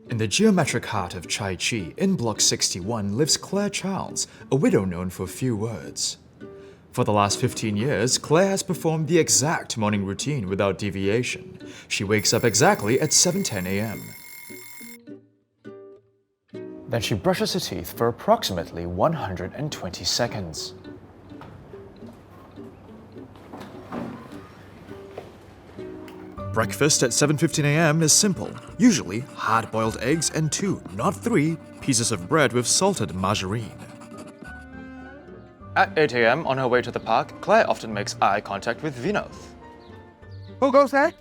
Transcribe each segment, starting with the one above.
In the geometric heart of Chai Chee, in Block 61, lives Claire Charles, a widow known for few words. For the last 15 years, Claire has performed the exact morning routine without deviation. She wakes up exactly at 7:10 a.m. Then she brushes her teeth for approximately 120 seconds. Breakfast at 7:15 a.m. is simple, usually hard-boiled eggs and 2, not 3, pieces of bread with salted margarine. At 8 a.m. on her way to the park, Claire often makes eye contact with Vinoth. Who goes there?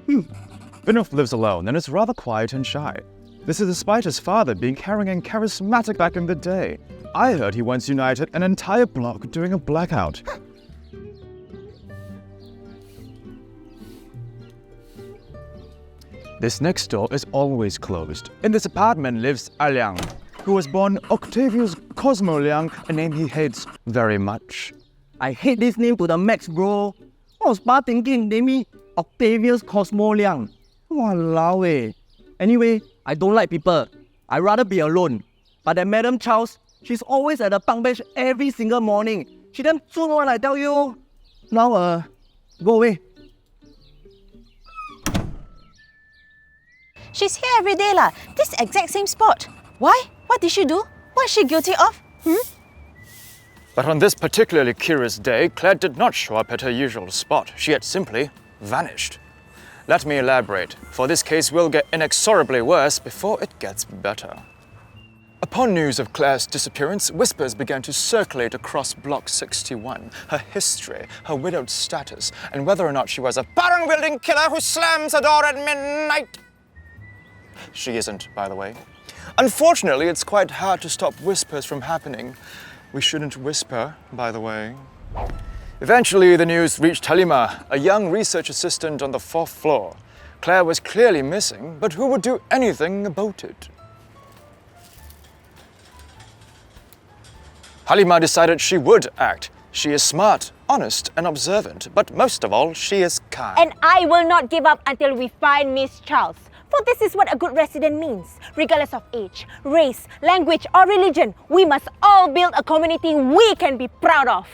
Vinoth lives alone and is rather quiet and shy. This is despite his father being caring and charismatic back in the day. I heard he once united an entire block during a blackout. This next door is always closed. In this apartment lives Liang, who was born Octavious Cosmo Liang, a name he hates very much. I hate this name to the max, bro. I was thinking, name me Octavious Cosmo Liang. Walao eh. Anyway, I don't like people. I'd rather be alone. But that Madam Charles, she's always at the bunk bench every single morning. She damn soon one, I tell you. Now, go away. She's here every day lah. This exact same spot. Why? What did she do? What is she guilty of? But on this particularly curious day, Claire did not show up at her usual spot. She had simply vanished. Let me elaborate, for this case will get inexorably worse before it gets better. Upon news of Claire's disappearance, whispers began to circulate across Block 61, her history, her widowed status, and whether or not she was a barang-wielding killer who slams her door at midnight. She isn't, by the way. Unfortunately, it's quite hard to stop whispers from happening. We shouldn't whisper, by the way. Eventually, the news reached Halimah, a young research assistant on the 4th floor. Claire was clearly missing, but who would do anything about it? Halimah decided she would act. She is smart, honest, and observant, but most of all, she is kind. And I will not give up until we find Miss Charles. For this is what a good resident means. Regardless of age, race, language, or religion, we must all build a community we can be proud of.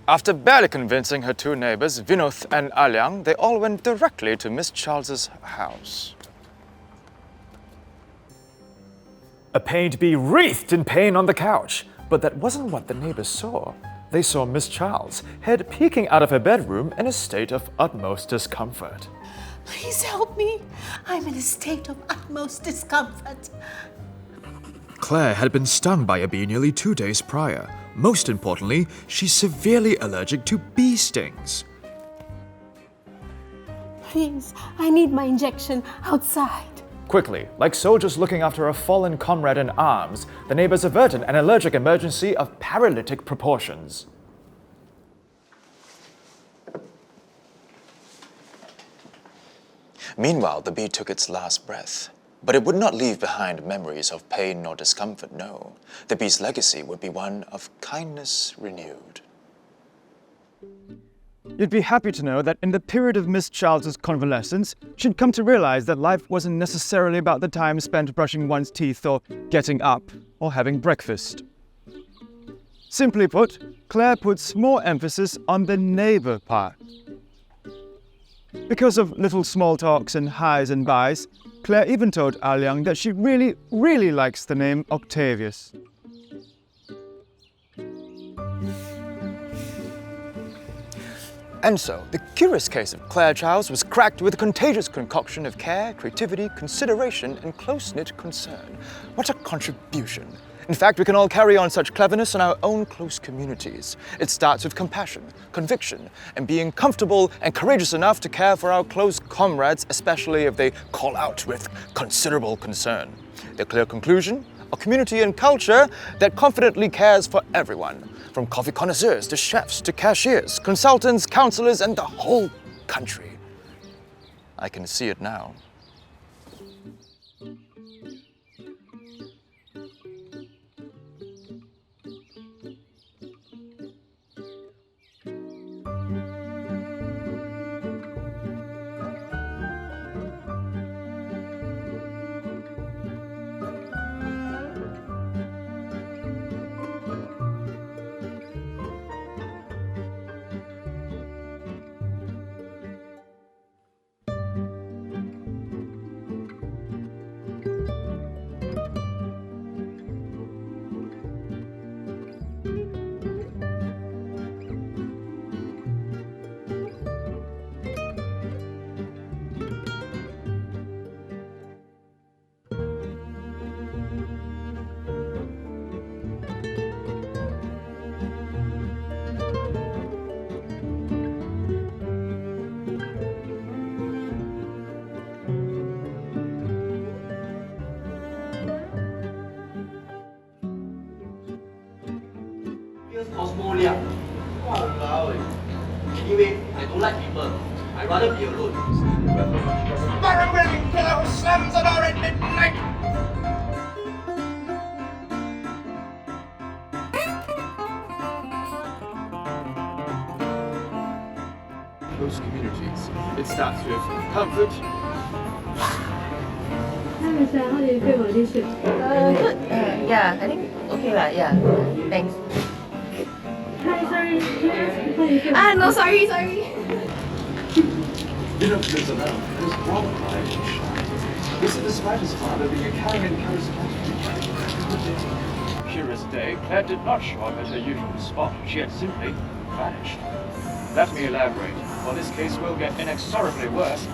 After barely convincing her 2 neighbours, Vinoth and Liang, they all went directly to Miss Charles's house. A pained bee wreathed in pain on the couch. But that wasn't what the neighbours saw. They saw Miss Charles, head peeking out of her bedroom in a state of utmost discomfort. Please help me. I'm in a state of utmost discomfort. Claire had been stung by a bee nearly 2 days prior. Most importantly, she's severely allergic to bee stings. Please, I need my injection outside. Quickly, like soldiers looking after a fallen comrade in arms, the neighbors averted an allergic emergency of paralytic proportions. Meanwhile, the bee took its last breath. But it would not leave behind memories of pain nor discomfort, no. The bee's legacy would be one of kindness renewed. You'd be happy to know that in the period of Miss Charles's convalescence, she'd come to realize that life wasn't necessarily about the time spent brushing one's teeth or getting up or having breakfast. Simply put, Claire puts more emphasis on the neighbor part. Because of little small talks and highs and buys, Claire even told Liang that she really, really likes the name Octavious. And so, the curious case of Claire Charles was cracked with a contagious concoction of care, creativity, consideration, and close-knit concern. What a contribution! In fact, we can all carry on such cleverness in our own close communities. It starts with compassion, conviction, and being comfortable and courageous enough to care for our close comrades, especially if they call out with considerable concern. The clear conclusion? A community and culture that confidently cares for everyone, from coffee connoisseurs to chefs to cashiers, consultants, counselors, and the whole country. I can see it now. Liang. Walao eh. Anyway, I don't like people. I'd rather be alone. Close communities. It starts with comfort. Hi Michelle, how do you feel about this trip? Good. Yeah, I think okay lah. Yeah. Thanks. Hi, sorry, can I ask how do you feel? No, sorry. Vinoth lives alone and is robbed by a child. This is despite his father being a caring and charismatic figure. Curious day, Claire did not show up at her usual spot. She had simply vanished. Let me elaborate, for this case will get inexorably worse